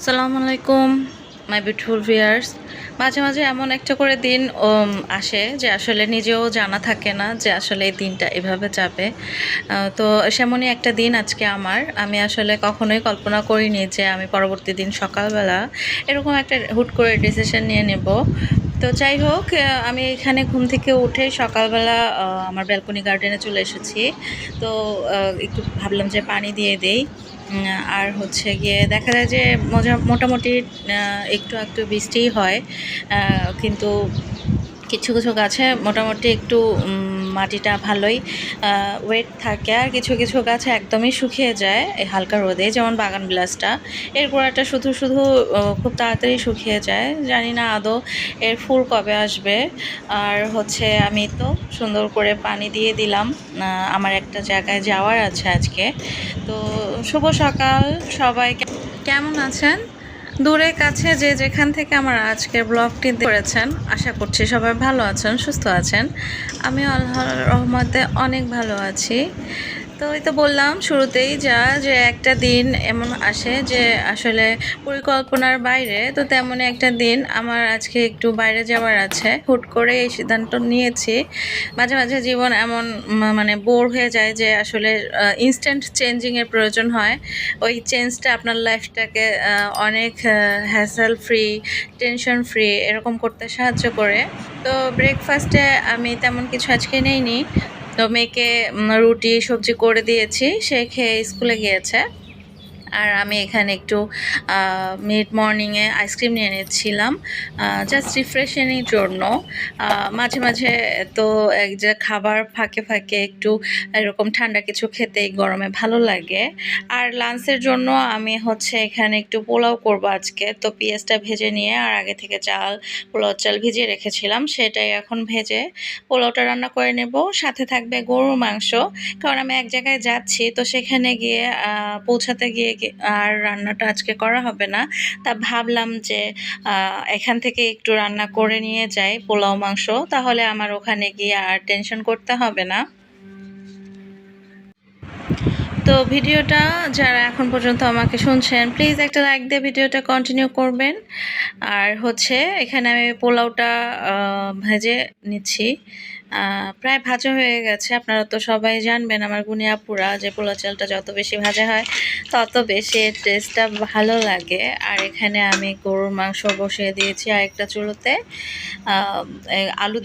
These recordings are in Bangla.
আসসালামু আলাইকুম মাই বিউটিফুল ভিউয়ার্স। মাঝে মাঝে এমন একটা করে দিন আসে যে আসলে নিজেও জানা থাকে না যে আসলে এই দিনটা এভাবে যাবে। তো সেমনই একটা দিন আজকে আমার। আমি আসলে কখনোই কল্পনা করিনি যে আমি পরবর্তী দিন সকালবেলা এরকম একটা হুট করে ডিসিশন নিয়ে নেব। তো যাই হোক, আমি এখানে ঘুম থেকে উঠে সকালবেলা আমার ব্যালকনি গার্ডেনে চলে এসেছি। তো একটু ভাবলাম যে পানি দিয়ে দেই। আর হচ্ছে গিয়ে দেখা যায় যে মোটামুটি একটু একটু বৃষ্টিই হয়। কিন্তু কিছু কিছু গাছে মোটামুটি একটু মাটিটা ভালোই ওয়েট থাকে, আর কিছু কিছু গাছে একদমই শুকিয়ে যায় এই হালকা রোদে, যেমন বাগান বিলাসটা। এর গোড়াটা শুধু শুধু খুব তাড়াতাড়ি শুকিয়ে যায়। জানি না আদৌ এর ফুল কবে আসবে। আর হচ্ছে আমি তো সুন্দর করে পানি দিয়ে দিলাম। আমার একটা জায়গায় যাওয়ার আছে আজকে। তো শুভ সকাল সবাই, কেমন আছেন? দূরে কাছে যে যেখান থেকে আমার আজকের ব্লগটি করেছেন, আশা করছি সবাই ভালো আছেন, সুস্থ আছেন। আমি আল্লাহর রহমতে অনেক ভালো আছি। তো এই তো বললাম শুরুতেই যে একটা দিন এমন আসে যে আসলে পরিকল্পনার বাইরে। তো তেমনই একটা দিন আমার আজকে একটু বাইরে যাওয়ার আছে। হুট করে এই সিদ্ধান্ত নিয়েছি। মাঝে মাঝে জীবন এমন মানে বোর হয়ে যায় যে আসলে ইনস্ট্যান্ট চেঞ্জিংয়ের প্রয়োজন হয়। ওই চেঞ্জটা আপনার লাইফটাকে অনেক হ্যাসেল ফ্রি, টেনশন ফ্রি এরকম করতে সাহায্য করে। তো ব্রেকফাস্টে আমি তেমন কিছু আজকে নেইনি। তো মেয়েকে রুটি সবজি করে দিয়েছি, সে খেয়ে স্কুলে গিয়েছে। আর আমি এখানে একটু মিড মর্নিংয়ে আইসক্রিম নিয়ে নিচ্ছিলাম, জাস্ট রিফ্রেশিংয়ের জন্য। মাঝে মাঝে তো এক যে খাবার ফাঁকে ফাঁকে একটু এরকম ঠান্ডা কিছু খেতে এই গরমে ভালো লাগে। আর লাঞ্চের জন্য আমি হচ্ছে এখানে একটু পোলাও করব আজকে। তো পেঁয়াজটা ভেজে নিয়ে আর আগে থেকে পোলাও চাল ভিজিয়ে রেখেছিলাম, সেটাই এখন ভেজে পোলাওটা রান্না করে নেব। সাথে থাকবে গরুর মাংস, কারণ আমি এক জায়গায় যাচ্ছি, তো সেখানে গিয়ে পৌঁছাতে গিয়ে আর রান্নাটা আজকে করা হবে না। তা ভাবলাম যে এখান থেকে একটু রান্না করে নিয়ে যাই পোলাও মাংস, তাহলে আমার ওখানে গিয়ে আর টেনশন করতে হবে না। তো ভিডিওটা যারা এখন পর্যন্ত আমাকে শুনছেন, প্লিজ একটা লাইক দিয়ে ভিডিওটা কন্টিনিউ করবেন। আর হচ্ছে এখানে আমি পোলাওটা ভেজে নিচ্ছি। প্রায় ভাজা হয়ে গেছে। আপনারা তো সবাই জানবেন আমার গুণী আপুরা যে পোলাও চালটা যত বেশি ভাজা হয় তত বেশি টেস্টটা ভালো লাগে। আর এখানে আমি গরুর মাংস বসিয়ে দিয়েছি আরেকটা চুলোতে, আলু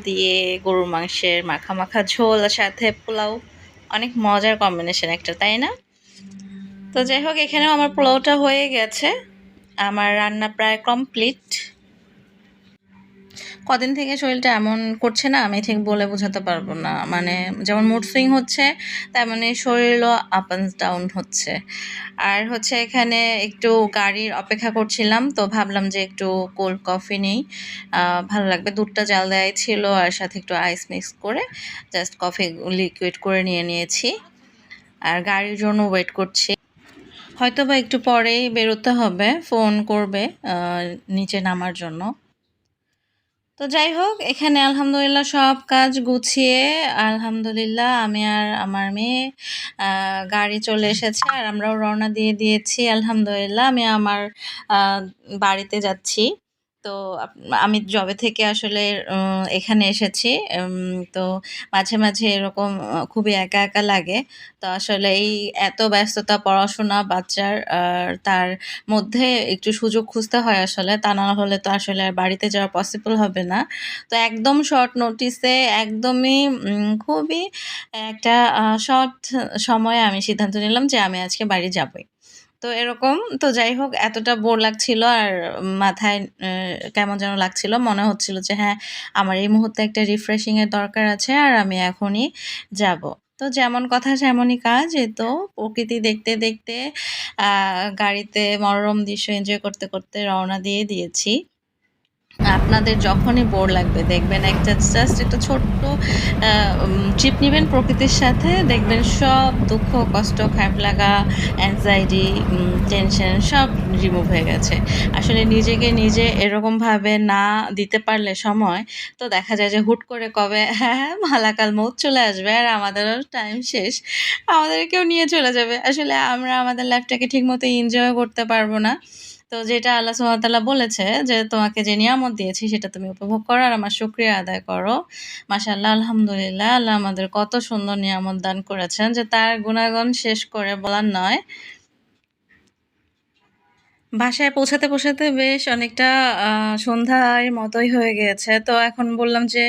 দিয়ে গরুর মাংসের মাখা মাখা ঝোল, সাথে পোলাও। অনেক মজার কম্বিনেশন একটা, তাই না? তো যাই হোক, এখানেও আমার পোলাওটা হয়ে গেছে। আমার রান্না প্রায় কমপ্লিট। কদিন থেকে শরীরটা এমন করছে না, আমি ঠিক বলে বোঝাতে পারবো না। মানে যেমন মুড সুইং হচ্ছে, তেমনি শরীরও আপ অ্যান্ড ডাউন হচ্ছে। আর হচ্ছে এখানে একটু গাড়ির অপেক্ষা করছিলাম, তো ভাবলাম যে একটু কোল্ড কফি নেই, ভালো লাগবে। দুধটা জাল দেওয়াই ছিল, আর সাথে একটু আইস মিক্স করে জাস্ট কফি লিকুইড করে নিয়ে নিয়েছি। আর গাড়ির জন্য ওয়েট করছি। হয়তো বা একটু পরেই বেরোতে হবে, ফোন করবে নিচে নামার জন্য। তো যাই হোক, এখানে আলহামদুলিল্লাহ সব কাজ গুছিয়ে আলহামদুলিল্লাহ আমি আর আমার মেয়ে গাড়ি চলে এসেছে, আর আমরাও রওনা দিয়ে দিয়েছি আলহামদুলিল্লাহ। আমি আমার বাড়িতে যাচ্ছি। তো আমি যবে থেকে আসলে এখানে এসেছি, তো মাঝে মাঝে এরকম খুবই একা একা লাগে। তো আসলে এই এত ব্যস্ততা, পড়াশোনা, বাচ্চার আর তার মধ্যে একটু সুযোগ খুঁজতে হয় আসলে, তা না হলে তো আসলে আর বাড়িতে যাওয়া পসিবল হবে না। তো একদম শর্ট নোটিসে, একদমই খুবই একটা শর্ট সময়ে আমি সিদ্ধান্ত নিলাম যে আমি আজকে বাড়ি যাবই। তো এরকম, তো যাই হোক, এতটা বোর লাগছিল আর মাথায় কেমন যেন লাগছিল, মনে হচ্ছিল যে হ্যাঁ, আমার এই মুহূর্তে একটা রিফ্রেশিং এর দরকার আছে, আর আমি এখনই যাব। তো যেমন কথা সেমনই কাজ। এই তো প্রকৃতি দেখতে দেখতে গাড়িতে মনোরম দৃশ্য এনজয় করতে করতে রওনা দিয়ে দিয়েছি। আপনাদের যখনই বোর লাগবে দেখবেন একটা জাস্ট একটা ছোট্ট ট্রিপ নেবেন প্রকৃতির সাথে, দেখবেন সব দুঃখ কষ্ট খারাপ লাগা অ্যাংজাইটি টেনশন সব রিমুভ হয়ে গেছে। আসলে নিজেকে নিজে এরকমভাবে না দিতে পারলে সময়, তো দেখা যায় যে হুট করে কবে হ্যাঁ মালাকাল মৌত চলে আসবে আর আমাদেরও টাইম শেষ, আমাদেরকেও নিয়ে চলে যাবে। আসলে আমরা আমাদের লাইফটাকে ঠিকমতো এনজয় করতে পারবো না। তো যেটা আল্লাহ সুবহানাহু ওয়া তাআলা বলেছে যে তোমাকে যে নিয়ামত দিয়েছি সেটা তুমি উপভোগ করো আর আমার শুকরিয়া আদায় করো। মাশাআল্লাহ, আলহামদুলিল্লাহ, আল্লাহ আমাদের কত সুন্দর নিয়ামত দান করেছেন যে তার গুণাগুণ শেষ করে বলার নয়। বাসায় পৌঁছাতে বেশ অনেকটা সন্ধ্যার মতোই হয়ে গিয়েছে। তো এখন বললাম যে,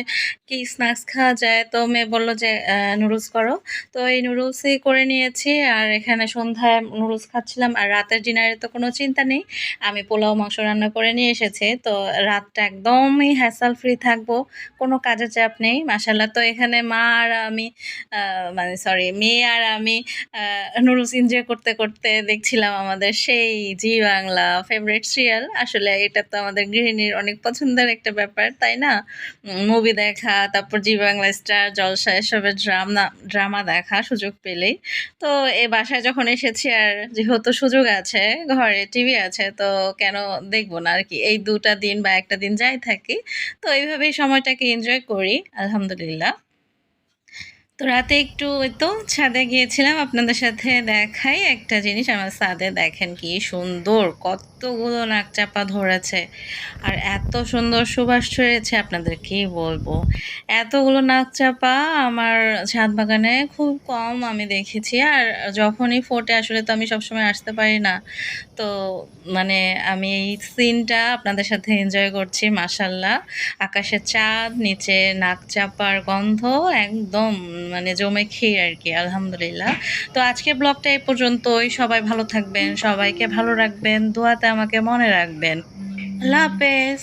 "কি স্ন্যাকস খাওয়া যায়?" তো মেয়ে বলল যে, নুডলস করো।" তো এই নুডলসই করে নিয়েছি। আর এখানে সন্ধ্যায় নুডলস খাচ্ছিলাম। আর রাতের ডিনারে তো কোনো চিন্তা নেই। আমি পোলাও মাংস রান্না করে নিয়ে এসেছি। তো রাতটা একদমই হ্যাসেল ফ্রি থাকবো। কোনো কাজের চাপ নেই। মাশাআল্লাহ। তো এখানে মা আর আমি আ মানে সরি মেয়ে আর আমি নুডলস এনজয় করতে দেখছিলাম আমাদের সেই জি বাংলা ফেভারিট সিরিয়াল। আসলে এটা তো আমাদের গৃহিণীর অনেক পছন্দের একটা ব্যাপার, তাই না? মুভি দেখা, তারপর জি বাংলা স্টার জলসা এসবের ড্রামা দেখা সুযোগ পেলেই। তো এই বাসায় যখন এসেছি আর যেহেতু সুযোগ আছে, ঘরে টিভি আছে, তো কেন দেখব না আরকি। এই ২ টা দিন বা ১ টা দিন যাই থাকি। তো এইভাবেই সময়টাকে এনজয় করি আলহামদুলিল্লাহ। তো রাতে একটু ওই তো ছাদে গিয়েছিলাম আপনাদের সাথে দেখাই একটা জিনিস, আমার ছাদে দেখেন কি সুন্দর কতগুলো নাকচাপা ধরেছে আর এত সুন্দর সুবাস ছড়িয়েছে আপনাদের কি বলবো। এতগুলো নাকচাপা আমার ছাদ বাগানে খুব কম আমি দেখেছি। আর যখনই ফোটে আসলে তো আমি সবসময় আসতে পারি না। তো মানে আমি এই সিনটা আপনাদের সাথে এনজয় করছি মাশাল্লাহ। আকাশে চাঁদ, নিচে নাকচাপার গন্ধ একদম মানে জমে ক্ষীর আরকি আলহামদুলিল্লাহ। তো আজকের ব্লগটা এই পর্যন্তই। সবাই ভালো থাকবেন, সবাইকে ভালো রাখবেন, দোয়াতে আমাকে মনে রাখবেন। আল্লাহ হাফেজ।